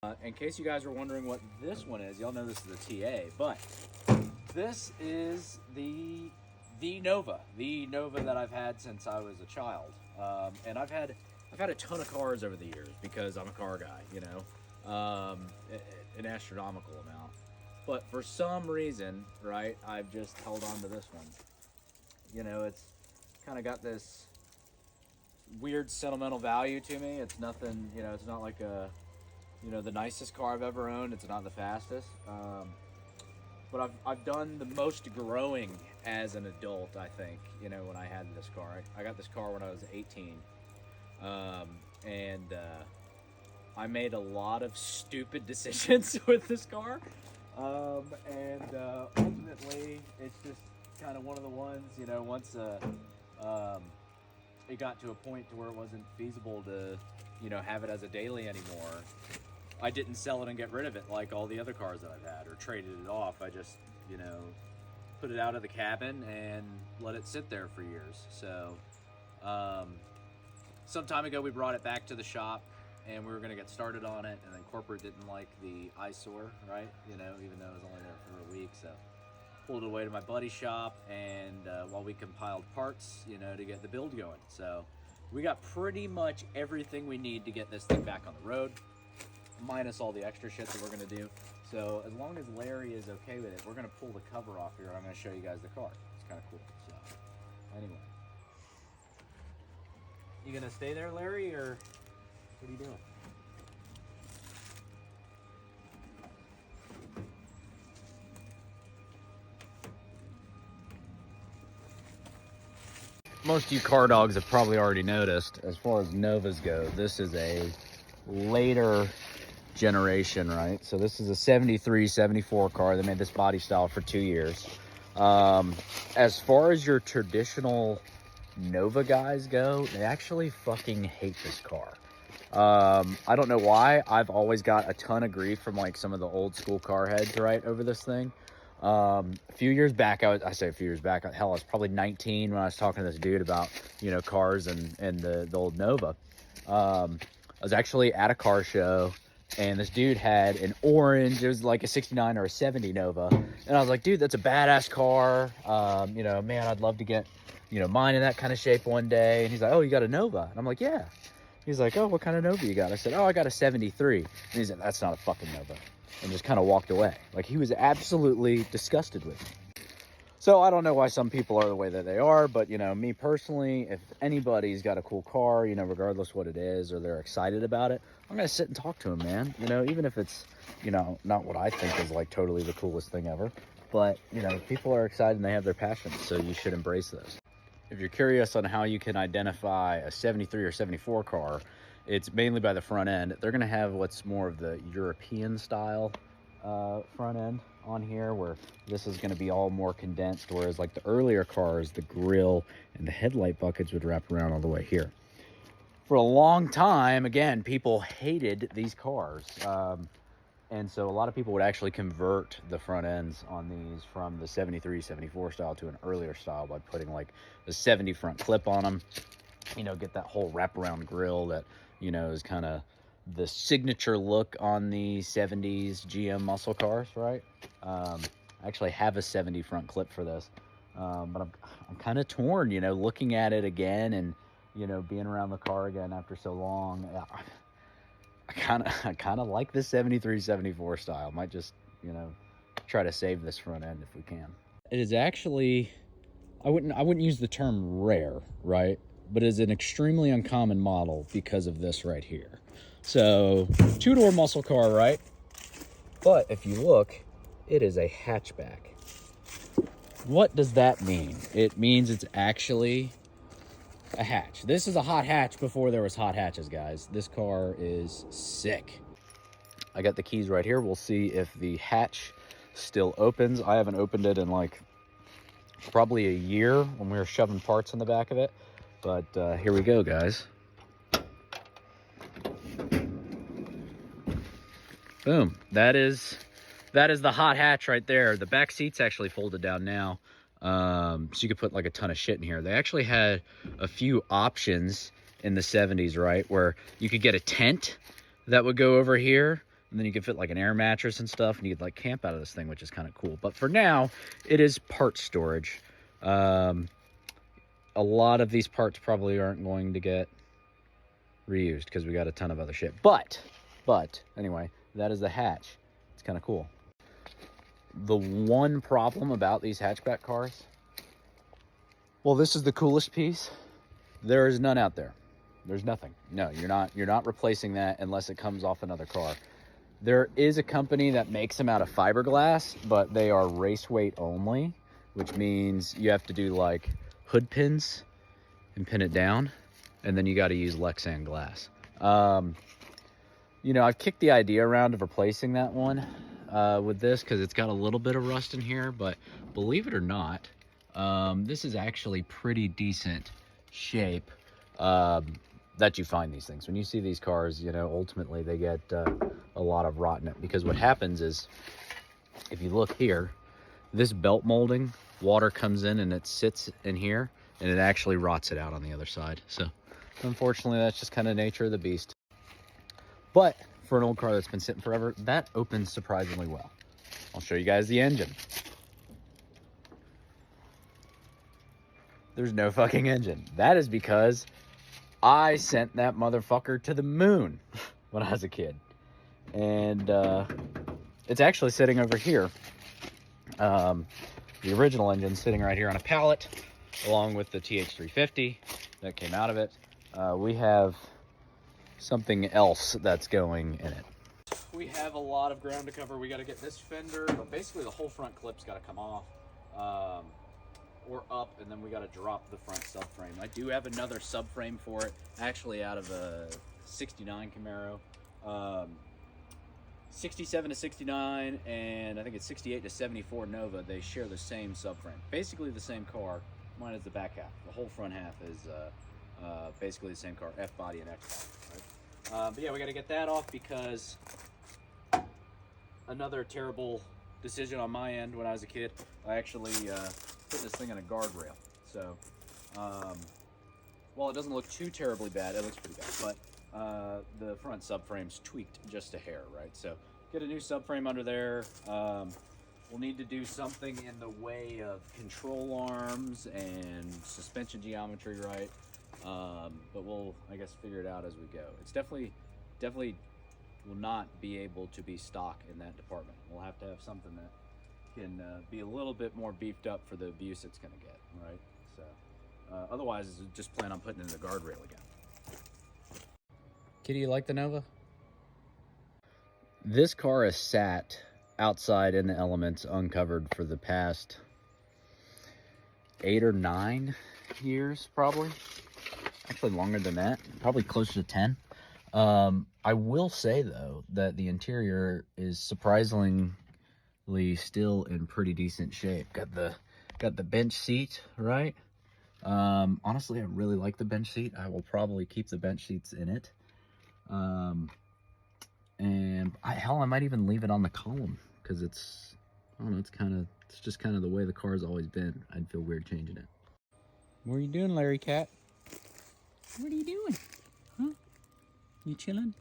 In case you guys were wondering what this one is, y'all know this is the TA, but this is the Nova that I've had since I was a child, and I've had a ton of cars over the years because I'm a car guy, you know, an astronomical amount. But for some reason, right, I've just held on to this one. You know, it's kind of got this weird sentimental value to me. It's nothing, you know, it's not like the nicest car I've ever owned. It's not the fastest. But I've done the most growing as an adult, I think, you know, when I had this car. I got this car when I was 18. And I made a lot of stupid decisions with this car. Ultimately, it's just kind of one of the ones, you know, once it got to a point to where it wasn't feasible to, you know, have it as a daily anymore, I didn't sell it and get rid of it like all the other cars that I've had or traded it off. I just, you know, put it out of the cabin and let it sit there for years. So some time ago we brought it back to the shop and we were going to get started on it, and then corporate didn't like the eyesore, right? You know, even though it was only there for a week. So pulled it away to my buddy's shop, and while we compiled parts, you know, to get the build going. So we got pretty much everything we need to get this thing back on the road, minus all the extra shit that we're gonna do. So as long as Larry is okay with it, we're gonna pull the cover off here and I'm gonna show you guys the car. It's kind of cool. So anyway, you gonna stay there, Larry, or what are you doing? Most of you car dogs have probably already noticed, as far as Novas go, this is a later generation, right? So this is a 73, 74 car. They made this body style for 2 years. As far as your traditional Nova guys go, they actually fucking hate this car. I don't know why. I've always got a ton of grief from like some of the old school car heads, right, over this thing. A few years back, I say a few years back, hell, I was probably 19 when I was talking to this dude about, you know, cars and the old Nova. I was actually at a car show, and this dude had an orange, it was like a 69 or a 70 Nova. And I was like, dude, that's a badass car. You know, man, I'd love to get, you know, mine in that kind of shape one day. And he's like, oh, you got a Nova? And I'm like, yeah. He's like, oh, what kind of Nova you got? I said, oh, I got a 73. And he's like, that's not a fucking Nova. And just kind of walked away. Like, he was absolutely disgusted with me. So I don't know why some people are the way that they are, but, you know, me personally, if anybody's got a cool car, you know, regardless what it is, or they're excited about it, I'm going to sit and talk to them, man. You know, even if it's, you know, not what I think is, like, totally the coolest thing ever. But, you know, people are excited and they have their passions, so you should embrace those. If you're curious on how you can identify a 73 or 74 car, it's mainly by the front end. They're going to have what's more of the European style front end on here, where this is going to be all more condensed, whereas like the earlier cars, the grille and the headlight buckets would wrap around all the way here. For a long time, again, people hated these cars. And so a lot of people would actually convert the front ends on these from the 73, 74 style to an earlier style by putting like the 70 front clip on them. You know, get that whole wraparound grille that, you know, is kind of the signature look on the 70s GM muscle cars, right? I actually have a 70 front clip for this, but I'm kind of torn, you know, looking at it again and, you know, being around the car again after so long. I kind of like the 73, 74 style. Might just, you know, try to save this front end if we can. It is actually, I wouldn't use the term rare, right? But it is an extremely uncommon model because of this right here. So, two-door muscle car, right? But if you look, it is a hatchback. What does that mean? It means it's actually a hatch. This is a hot hatch before there was hot hatches, guys. This car is sick. I got the keys right here. We'll see if the hatch still opens. I haven't opened it in like probably a year when we were shoving parts in the back of it. But here we go, guys. Boom. That is the hot hatch right there. The back seat's actually folded down now. So you could put like a ton of shit in here. They actually had a few options in the 70s, right? Where you could get a tent that would go over here And then you can fit like an air mattress and stuff, and you could like camp out of this thing, which is kind of cool. But for now, it is part storage. A lot of these parts probably aren't going to get reused because we got a ton of other shit. But anyway, that is the hatch. It's kind of cool. The one problem about these hatchback cars, well, this is the coolest piece. There is none out there. There's nothing. No, you're not replacing that unless it comes off another car. There is a company that makes them out of fiberglass, but they are race weight only, which means you have to do like hood pins and pin it down, and then you got to use Lexan glass. You know, I've kicked the idea around of replacing that one with this because it's got a little bit of rust in here, but believe it or not, this is actually pretty decent shape that you find these things. When you see these cars, you know, ultimately they get a lot of rot in it, because what happens is, if you look here, this belt molding, water comes in and it sits in here and it actually rots it out on the other side. So unfortunately, that's just kind of nature of the beast. But for an old car that's been sitting forever, that opens surprisingly well. I'll show you guys the engine. There's no fucking engine. That is because I sent that motherfucker to the moon when I was a kid. And it's actually sitting over here. The original engine sitting right here on a pallet, along with the TH350 that came out of it. We have something else that's going in it. We have a lot of ground to cover. We got to get this fender, but basically the whole front clip's got to come off or up, and then we got to drop the front subframe. I do have another subframe for it, actually out of a 69 Camaro. 67 to 69, and I think it's 68 to 74 Nova. They share the same subframe, basically the same car. Mine is the back half. The whole front half is basically the same car, F body and X body. Right? But yeah, we got to get that off because another terrible decision on my end when I was a kid. I actually put this thing in a guardrail. So, well, it doesn't look too terribly bad. It looks pretty bad, but the front subframe's tweaked just a hair, right? So get a new subframe under there. We'll need to do something in the way of control arms and suspension geometry, right? But we'll, I guess, figure it out as we go. It's definitely will not be able to be stock in that department. We'll have to have something that can be a little bit more beefed up for the abuse it's going to get, right? So otherwise, just plan on putting it in the guardrail again. Kitty, you like the Nova? This car has sat outside in the elements uncovered for the past 8 or 9 years, probably. Actually longer than that, probably closer to 10. I will say though that the interior is surprisingly still in pretty decent shape. Got the bench seat, right? Honestly, I really like the bench seat. I will probably keep the bench seats in it. And hell, I might even leave it on the column because it's, I don't know, it's just kind of the way the car's always been. I'd feel weird changing it. What are you doing, Larry Cat? What are you doing? Huh? You chilling?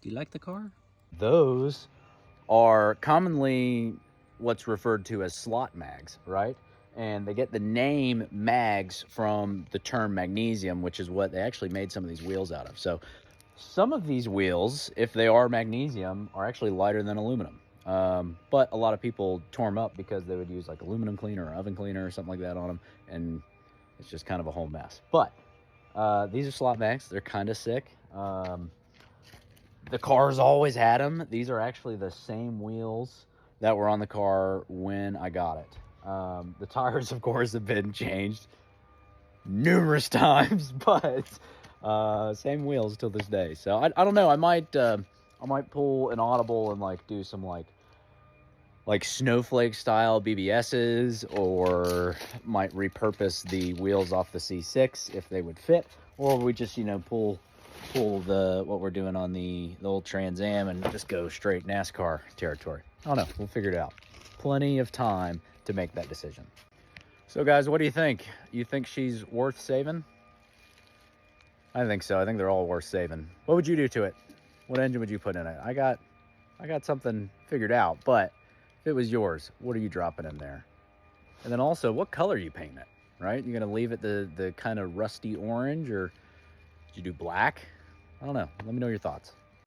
Do you like the car? Those are commonly what's referred to as slot mags, right? And they get the name mags from the term magnesium, which is what they actually made some of these wheels out of. So some of these wheels, if they are magnesium, are actually lighter than aluminum. But a lot of people tore them up because they would use like aluminum cleaner or oven cleaner or something like that on them. And it's just kind of a whole mess. But these are slot mags. They're kind of sick. The car's always had them. These are actually the same wheels that were on the car when I got it. The tires, of course, have been changed numerous times, but same wheels till this day. So I don't know. I might pull an audible and like do some like snowflake style BBSs, or might repurpose the wheels off the C6 if they would fit, or we just, you know, pull what we're doing on the old Trans Am and just go straight NASCAR territory. I don't know. We'll figure it out. Plenty of time to make that decision. So guys, what do you think? You think she's worth saving? I think so. I think they're all worth saving. What would you do to it? What engine would you put in it? I got I got something figured out, but if it was yours, what are you dropping in there? And then also, what color are you painting it, right? You're gonna leave it the kind of rusty orange, or did you do black? I don't know. Let me know your thoughts.